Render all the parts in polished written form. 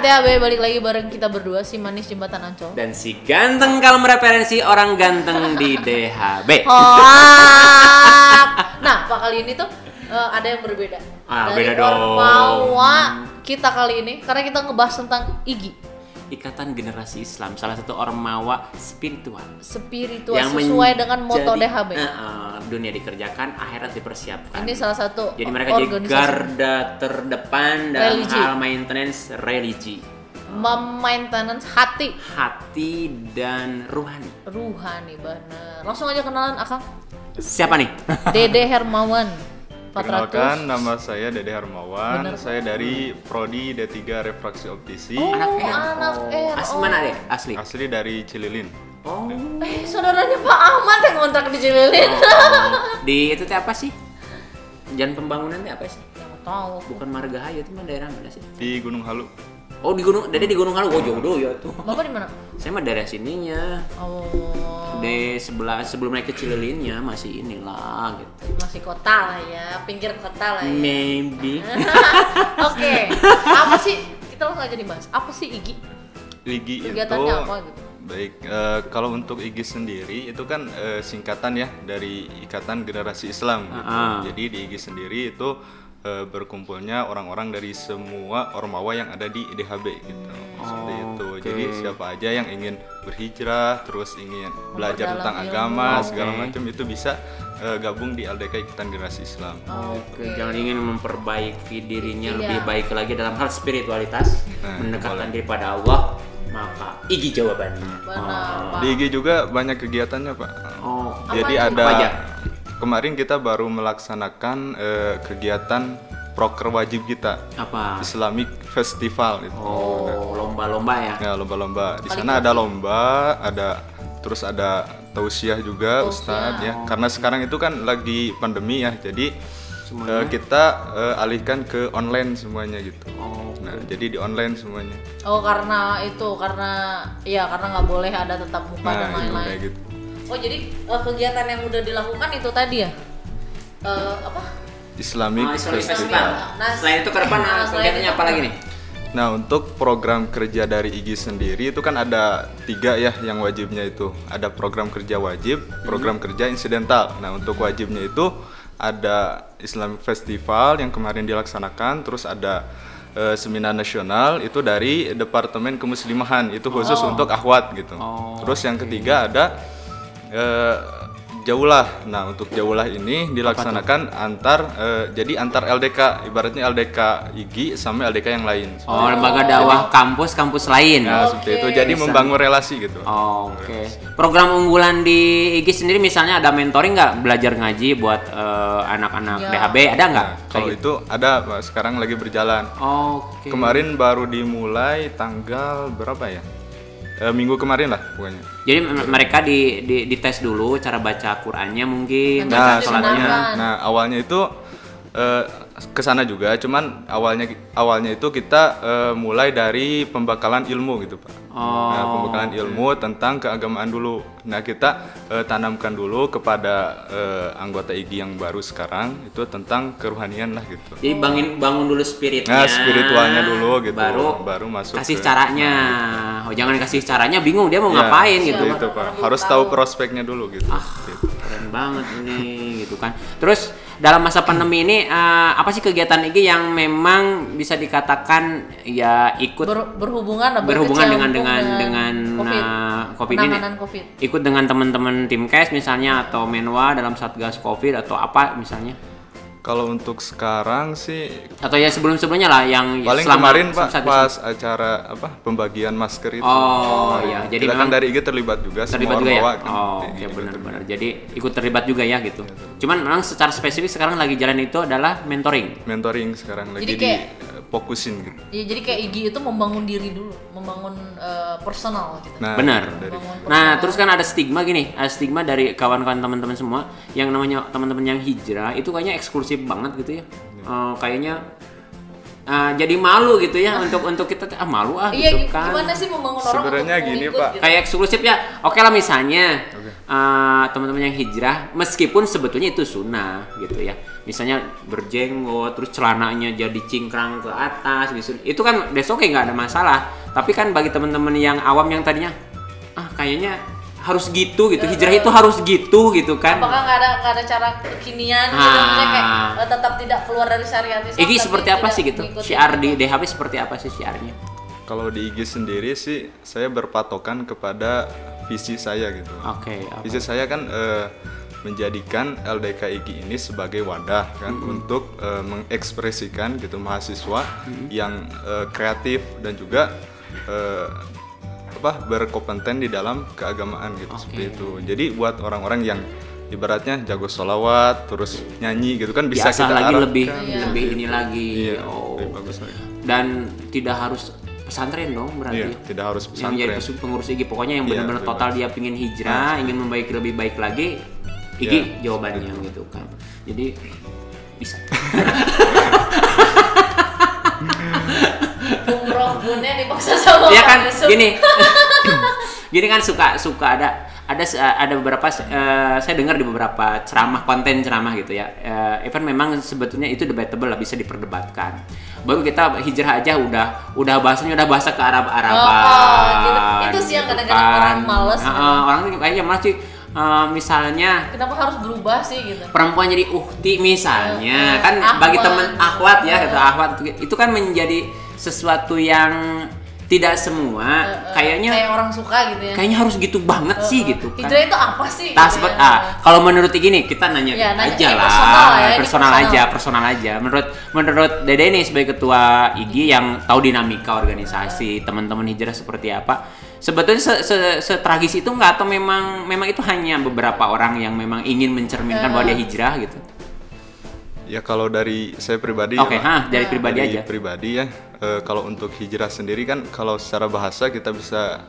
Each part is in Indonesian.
DHB balik lagi bareng kita berdua, si manis jembatan Ancol dan si ganteng kalem referensi orang ganteng di DHB. Nah, Pak, kali ini tuh ada yang berbeda dari beda dong. Ormawa kita kali ini, karena kita ngebahas tentang IGI, Ikatan Generasi Islam, salah satu ormawa spiritual yang sesuai dengan moto DHB. Dunia dikerjakan, akhirat dipersiapkan. Ini salah satu jadi mereka jadi garda terdepan dalam hal maintenance religi, maintenance hati dan rohani. Bener. Langsung aja kenalan, Akang. Siapa nih? Dede Hermawan. Perkenalkan, nama saya Dede Hermawan. Bener. Saya dari Prodi D3 Refraksi Optisi. Anak R. Asli mana deh? Asli dari Cililin. Oh. Saudaranya Pak Ahmad yang kontrak di Cililin. Di itu teh apa sih? Jalan pembangunan teh apa sih? Yang tahu. Bukan Margahayu, itu mah daerah mana sih? Di Gunung Halu. Oh, di Gunung, Dede di Gunung Halu. Oh, jauh ya tuh. Bapak di mana? Saya mah daerah sininya. Oh. Di sebelah sebelum naik ke Cililinnya masih inilah gitu. Masih kota lah ya, pinggir kota lah ya. Maybe. Oke. Apa sih? Kita langsung aja dibahas. Apa sih IGI? IGI itu kegiatannya apa gitu? Baik, kalau untuk IGI sendiri itu kan singkatan ya dari Ikatan Generasi Islam gitu. Jadi di IGI sendiri itu berkumpulnya orang-orang dari semua ormawa yang ada di DHB gitu. Seperti itu. Jadi siapa aja yang ingin berhijrah, terus ingin belajar tentang agama segala macam itu bisa gabung di LDK Ikatan Generasi Islam. Jangan ingin memperbaiki dirinya lebih baik lagi dalam hal spiritualitas, mendekatkan diri pada Allah, maka IGI jawabannya. Benar, Di IGI juga banyak kegiatannya, Pak. Jadi ada kemarin kita baru melaksanakan kegiatan proker wajib kita. Apa? Islamic Festival itu. Lomba-lomba ya? Ya, lomba-lomba. Di sana ada lomba, terus ada tausiah juga, Ustadz ya. Karena sekarang itu kan lagi pandemi ya, jadi kita alihkan ke online semuanya gitu. Nah, jadi di online semuanya. Karena nggak boleh ada tatap muka dan lain-lain. Gitu. Jadi kegiatan yang udah dilakukan itu tadi ya? Islamic Festival. Nah, selain itu ke depan kegiatannya apa lagi nih? Nah, untuk program kerja dari IGI sendiri itu kan ada 3 ya yang wajibnya itu. Ada program kerja wajib, program kerja insidental. Nah, untuk wajibnya itu ada Islamic Festival yang kemarin dilaksanakan, terus ada seminar nasional itu dari Departemen Kemuslimahan, itu khusus untuk akhwat gitu. Terus yang ketiga ada Jaulah. Nah, untuk Jaulah ini dilaksanakan antar LDK, ibaratnya LDK IGI sama LDK yang lain. Lembaga dakwah kampus lain. Nah, seperti itu. Jadi membangun relasi gitu. Program unggulan di IGI sendiri misalnya ada mentoring nggak, belajar ngaji buat anak-anak DHB, ada nggak? Kalau itu ada, Pak. Sekarang lagi berjalan. Kemarin baru dimulai tanggal berapa ya? Minggu kemarin lah pokoknya. Jadi mereka dites dulu cara baca Qur'annya mungkin, baca sholatnya. Nah, awalnya itu kesana juga, cuman awalnya itu kita mulai dari pembekalan ilmu gitu, Pak. Nah, pembekalan ilmu tentang keagamaan dulu. Nah, kita tanamkan dulu kepada anggota IGI yang baru sekarang itu tentang keruhanian lah gitu. Jadi bangun dulu spiritnya. Nah, spiritualnya dulu gitu. Baru masuk kasih caranya. Jangan kasih caranya bingung dia mau ngapain gitu. Itu, Pak. Harus tahu prospeknya dulu gitu. Keren banget ini gitu kan. Terus dalam masa pandemi ini apa sih kegiatan IGI yang memang bisa dikatakan ya ikut berhubungan dengan COVID ini? Ikut dengan teman-teman tim KES misalnya atau Menwa dalam Satgas COVID atau apa misalnya? Kalau untuk sekarang sih atau ya sebelumnya lah yang paling kemarin Pak pas acara pembagian masker itu. Jadi kita kan dari IG terlibat juga ya. Oke, benar-benar. Jadi ikut terlibat juga ya gitu. Cuman memang secara spesifik sekarang lagi jalan itu adalah mentoring sekarang lagi fokusin gitu. Iya, jadi kayak IGI itu membangun diri dulu, membangun personal gitu. Benar. Nah, terus kan ada stigma dari kawan-kawan teman-teman semua yang namanya teman-teman yang hijrah itu kayaknya eksklusif banget gitu ya. Kayaknya jadi malu gitu ya untuk kita malu gitu kan. Gimana sih membangun orang sebenarnya gini ikut, Pak gitu. Kayak eksklusif ya. Oke lah misalnya teman-teman yang hijrah meskipun sebetulnya itu sunnah gitu ya. Misalnya berjenggot terus celananya jadi cingkrang ke atas gitu. Itu kan oke nggak ada masalah. Tapi kan bagi teman-teman yang awam yang tadinya kayaknya harus gitu hijrah itu harus gitu kan. Apakah nggak ada cara kekinian gitu maksudnya kayak tetap tidak keluar dari syariat Islam? Igi seperti apa sih gitu? Syiar di DHB seperti apa sih syiarnya? Kalau di IG sendiri sih saya berpatokan kepada visi saya gitu. Oke. Visi saya kan menjadikan LDK IG ini sebagai wadah kan untuk mengekspresikan gitu mahasiswa yang kreatif dan juga berkompeten di dalam keagamaan gitu seperti itu. Jadi buat orang-orang yang ibaratnya jago sholawat terus nyanyi gitu kan bisa biasa kita lagi arahkan. lebih ini lagi. Lebih bagus lagi. Dan tidak harus pesantren dong berarti. Tidak harus pesantren. Yang jadi pengurus IG pokoknya yang benar-benar total dia pingin hijrah, ingin lebih baik lagi, IG jawabannya gitu kan. Jadi bisa. Umrohnya dipaksa sama ya kan gini kan suka ada beberapa saya dengar di beberapa konten ceramah gitu ya, even memang sebetulnya itu debatable lah, bisa diperdebatkan. Baru kita hijrah aja udah bahasa ke Arab-Araban gitu. Itu sih yang kadang-kadang orang males orang tuh kayaknya masih misalnya kenapa harus berubah sih gitu, perempuan jadi uhti misalnya kan bagi teman akhwat ya kata akhwat itu kan menjadi sesuatu yang tidak semua kayaknya kayak orang suka gitu ya, kayaknya harus gitu banget sih gitu kan. Hijrah itu apa sih? Kalau menurut gini kita nanya aja lah, personal aja. Menurut Dede nih sebagai ketua IG yang tahu dinamika organisasi teman-teman hijrah seperti apa, sebetulnya setragis itu nggak, atau memang itu hanya beberapa orang yang memang ingin mencerminkan bahwa dia hijrah gitu? Ya kalau dari saya pribadi dari pribadi aja. Pribadi ya, kalau untuk hijrah sendiri kan kalau secara bahasa kita bisa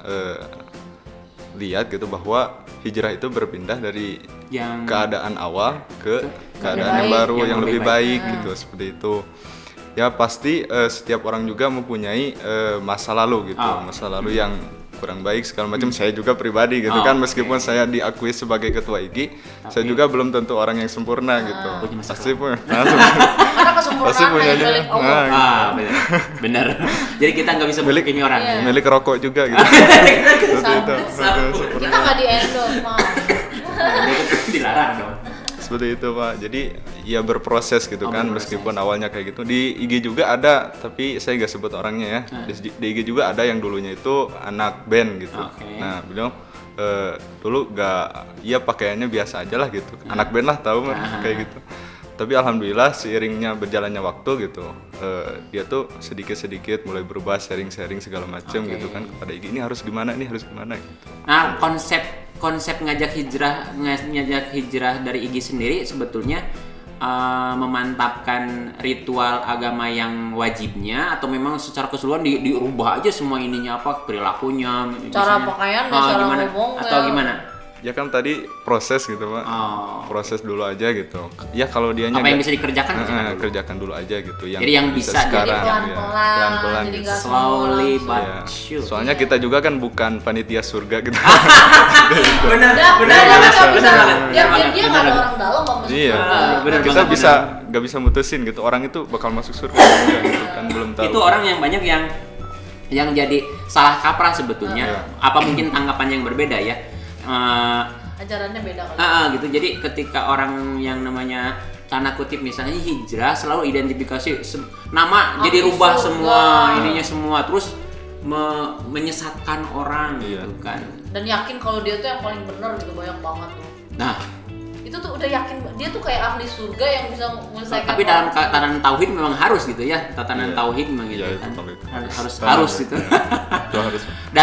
lihat gitu bahwa hijrah itu berpindah dari keadaan awal ke keadaan yang baru, yang lebih baik gitu, seperti itu. Ya pasti setiap orang juga mempunyai masa lalu gitu, masa lalu yang kurang baik segala macam. Saya juga pribadi gitu kan, meskipun saya diakui sebagai ketua IG, saya juga belum tentu orang yang sempurna gitu. Pasti punya. Karena kesempurnaan milik Allah. Benar. Jadi kita nggak bisa milik ini orang. Milik rokok juga gitu. Kita nggak di-endorse, Mam. Dilarang dong. Seperti itu Pak, jadi ya berproses gitu kan, meskipun awalnya kayak gitu. Di IG juga ada, tapi saya gak sebut orangnya ya. Di IG juga ada yang dulunya itu anak band gitu. Nah beliau dulu pakaiannya biasa aja lah gitu, anak band lah tahu kayak gitu. Tapi alhamdulillah seiringnya berjalannya waktu gitu, dia tuh sedikit-sedikit mulai berubah, sharing segala macam gitu kan kepada IG, ini harus gimana gitu. Nah konsep ngajak hijrah dari IG sendiri sebetulnya memantapkan ritual agama yang wajibnya, atau memang secara keseluruhan dirubah aja semua ininya, perilakunya, cara pakaian, cara ngomong atau gimana? Ya kan tadi proses gitu Pak, proses dulu aja gitu. Ya kalau dianya apa yang bisa dikerjakan kerjakan dulu aja gitu. Jadi yang bisa sekarang pelan-pelan gitu. Slowly but surely. Soalnya kita juga kan bukan panitia surga gitu. Benar. Dia nggak ada orang dalam masuk surga. Kita nggak bisa mutusin gitu orang itu bakal masuk surga gitu kan, belum tahu. Itu orang yang banyak yang jadi salah kaprah sebetulnya. Apa mungkin tanggapan yang berbeda ya? Ajarannya beda kali. Gitu. Jadi ketika orang yang namanya tanda kutip misalnya hijrah selalu identifikasi nama jadi rubah semua ininya semua, terus menyesatkan orang gitu kan. Dan yakin kalau dia tuh yang paling benar gitu, banyak banget tuh. Nah, itu tuh udah yakin dia tuh kayak ahli surga yang bisa menyelesaikan. Tapi dalam tatanan tauhid memang harus gitu ya, tatanan tauhid memang gitu kan. Harus gitu.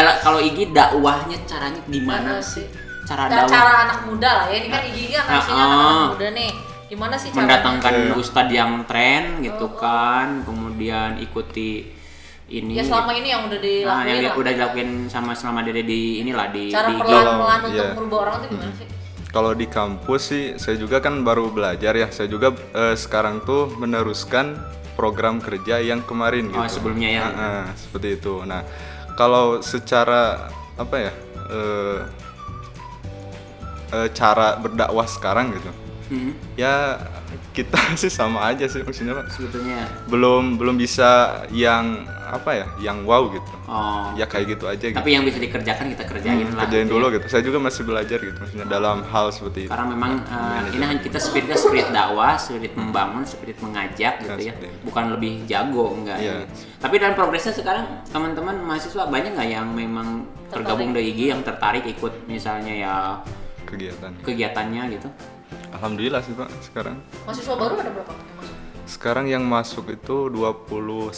Kalau IG dakwahnya caranya gimana sih? Cara anak muda lah ya, ini kan IG kan isinya anak muda nih. Gimana sih cara mendatangkan ustadz yang tren gitu kan, kemudian ikuti ini. Ya selama ini yang udah dilakuin. Yang udah dilakuin selama Dede di inilah di cara pelan-pelan untuk merubah orang itu gimana sih? Kalau di kampus sih saya juga kan baru belajar ya. Saya juga sekarang tuh meneruskan program kerja yang kemarin gitu. Sebelumnya ya. Seperti itu. Nah, kalau secara apa ya? Cara berdakwah sekarang gitu. Ya kita sih sama aja sih maksudnya Pak. Sebetulnya belum bisa yang apa ya, yang wow gitu. Ya kayak gitu aja. Tapi gitu. yang bisa dikerjakan kita kerjain lah. Kerjain gitu dulu gitu. Saya juga masih belajar gitu maksudnya dalam hal seperti itu. Karena memang ini hanya kita spirit dakwah, spirit membangun, spirit mengajak gitu ya. Bukan lebih jago enggak. Yeah. Tapi dalam progresnya sekarang teman-teman mahasiswa banyak nggak yang memang tergabung di IG yang tertarik ikut misalnya ya kegiatannya gitu? Alhamdulillah sih Pak sekarang. Mahasiswa baru ada berapa yang masuk? Sekarang yang masuk itu 29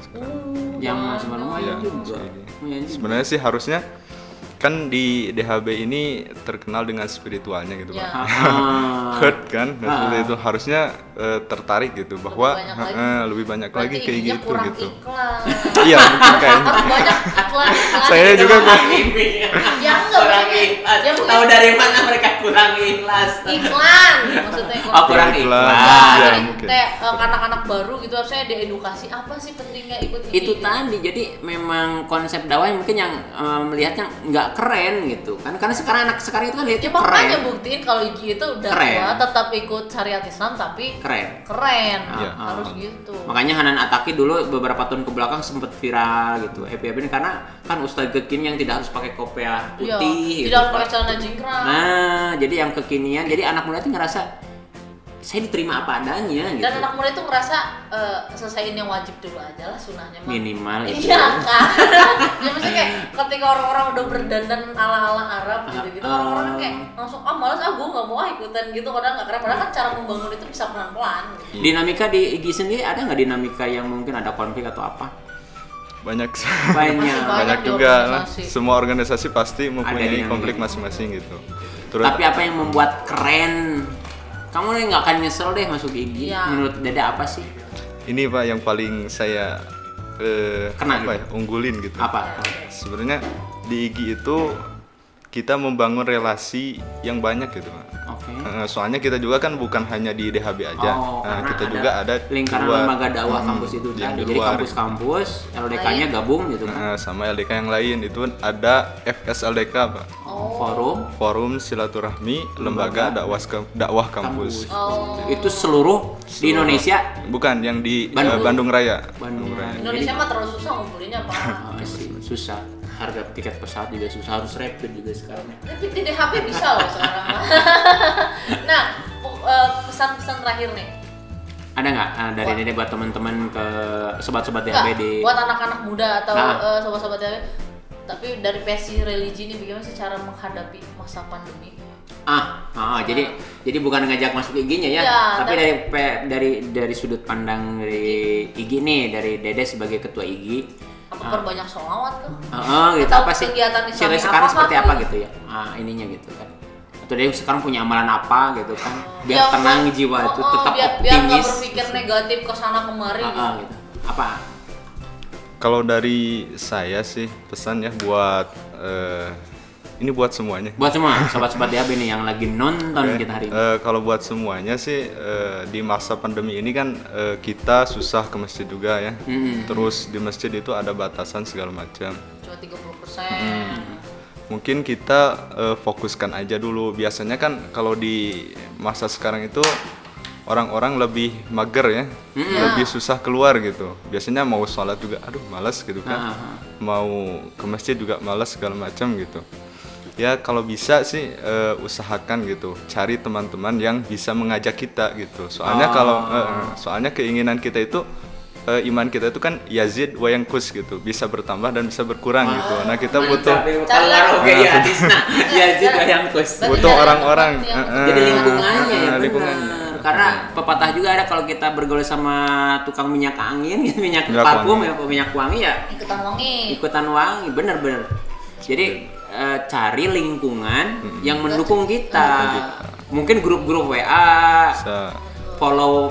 sekarang. Yang masuk lumayan juga. Sebenarnya sih harusnya kan di DHB ini terkenal dengan spiritualnya gitu Pak. Hurt kan, seperti itu harusnya tertarik gitu bahwa lebih banyak lagi kayak gitu gitu. Iya mungkin kayaknya. Banyak iklan. Saya juga kok. Ya kurang ikhlas. Tahu dari mana mereka kurang ikhlas? Iklan maksudnya. Kurang ikhlas. Jadi kayak anak-anak baru gitu harusnya diedukasi apa sih pentingnya ikut ini. Itu tadi jadi memang konsep dakwah mungkin yang melihatnya nggak keren gitu kan, karena sekarang anak sekarang itu kan lihatnya keren. Makanya buktiin kalau IG itu dakwah tetap ikut syariat Islam tapi keren. Harus gitu. Makanya Hanan Ataki dulu beberapa tahun ke belakang sempat viral gitu ini karena kan ustadz kekinian yang tidak harus pakai kopiah putih, tidak harus pakai celana jingkrang. Nah jadi yang kekinian, jadi anak muda itu ngerasa saya diterima apa adanya gitu. Dan anak muda itu ngerasa selesaiin yang wajib dulu aja lah, sunnahnya mah minimal itu. Iya kan. Ya maksudnya kayak ketika orang-orang udah berdandan ala-ala Arab gitu-gitu, orang-orang kayak langsung malas gue nggak mau ikutan gitu, padahal kan cara membangun itu bisa pelan-pelan gitu. Dinamika di IG sendiri ada nggak dinamika yang mungkin ada konflik atau apa? Banyak juga lah. Semua organisasi pasti mempunyai konflik masing-masing gitu. Tapi apa yang membuat keren? Kamu nggak akan nyesel deh masuk IG. Menurut Dada apa sih? Ini Pak yang paling saya unggulin gitu. Apa? Sebenarnya di IG itu kita membangun relasi yang banyak gitu Pak. Soalnya kita juga kan bukan hanya di DHB aja. Kita juga ada lingkaran lembaga dakwah kampus itu tadi. Jadi kampus-kampus LDK-nya gabung gitu kan. Sama LDK yang lain itu ada FSLDK Pak. Forum Silaturahmi Lembaga Dakwah Kampus. Itu seluruh di Indonesia? Bukan, yang di Bandung Raya. Indonesia mah terlalu susah ngumpulinnya Pak. Susah. Harga tiket pesawat juga susah, harus rapid juga sekarang. Rapid di DHB bisa loh sekarang. Nah, pesan-pesan terakhir nih. Ada nggak dari Dede buat teman-teman ke sobat-sobat DHB di? Buat anak-anak muda atau sobat-sobat DHB. Tapi dari versi religi ini bagaimana sih cara menghadapi masa pandemi? Jadi bukan ngajak masuk IG-nya ya, tapi dari sudut pandang dari IG nih, dari Dede sebagai ketua IG. Apa perbanyak sholawat kan? Gitu. Atau apa sih? Kegiatan Islami sekarang seperti apa gitu ya? Ininya gitu kan. Atau dia sekarang punya amalan apa gitu kan? Biar tenang jiwa itu tetap optimis. Biar nggak berpikir negatif ke sana kemari gitu. Apa? Kalau dari saya sih pesan ya buat ini buat semuanya. Buat semua sobat-sobat DHB nih yang lagi nonton kita hari ini. Kalau buat semuanya sih di masa pandemi ini kan kita susah ke masjid juga ya. Terus di masjid itu ada batasan segala macam. Cuma 30%. Mungkin kita fokuskan aja dulu. Biasanya kan kalau di masa sekarang itu orang-orang lebih mager ya, lebih susah keluar gitu. Biasanya mau sholat juga, aduh malas gitu kan. Mau ke masjid juga malas segala macam gitu. Ya kalau bisa sih usahakan gitu, cari teman-teman yang bisa mengajak kita gitu. Soalnya soalnya keinginan kita itu iman kita itu kan yazid wa yanqus gitu, bisa bertambah dan bisa berkurang gitu. Nah kita butuh yazid wa yanqus. Butuh orang-orang. Jadi lingkungannya. Karena pepatah juga ada kalau kita bergaul sama tukang minyak angin, minyak parfum ya, minyak wangi ya. Ikutan wangi, bener. Jadi cari lingkungan yang mendukung kita. Mungkin grup-grup WA, follow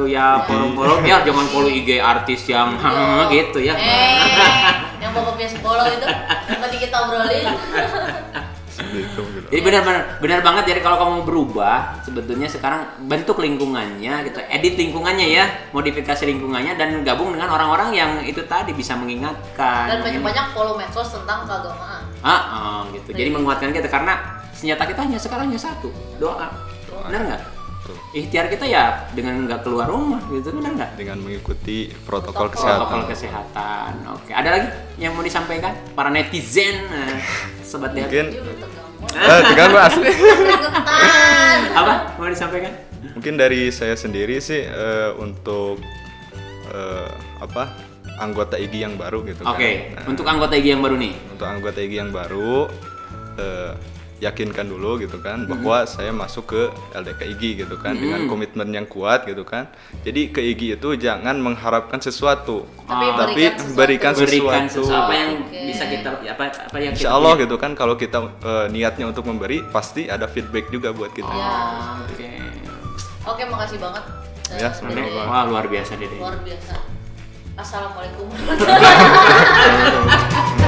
ya, follow ya, jangan follow IG artis yang gitu ya. Yang bapak biasa follow itu, yang tadi kita obrolin. gitu. Jadi benar banget. Jadi kalau kamu berubah, sebetulnya sekarang bentuk lingkungannya gitu, edit lingkungannya ya, modifikasi lingkungannya dan gabung dengan orang-orang yang itu tadi bisa mengingatkan. Dan banyak-banyak follow medsos tentang keagamaan. Gitu. Jadi menguatkan kita karena senjata kita sekarang hanya satu, doa. Benar nggak? Ikhtiar kita ya dengan nggak keluar rumah gitu, benar nggak? Dengan mengikuti protokol kesehatan. Oke. Ada lagi yang mau disampaikan para netizen, sobat lihat? Mungkin tegang Mas. Apa mau disampaikan? Mungkin dari saya sendiri sih untuk anggota IGI yang baru gitu kan. Oke. Untuk anggota IGI yang baru nih. Untuk anggota IGI yang baru yakinkan dulu gitu kan bahwa saya masuk ke LDK IGI gitu kan dengan komitmen yang kuat gitu kan. Jadi ke IGI itu jangan mengharapkan sesuatu, tapi berikan sesuatu. Apa yang bisa kita apa yang Insya Allah gitu kan, kalau kita niatnya untuk memberi pasti ada feedback juga buat kita. Oke, makasih banget. Ya, semoga. Wah, luar biasa Dede. Luar biasa. Assalamualaikum warahmatullahi wabarakatuh.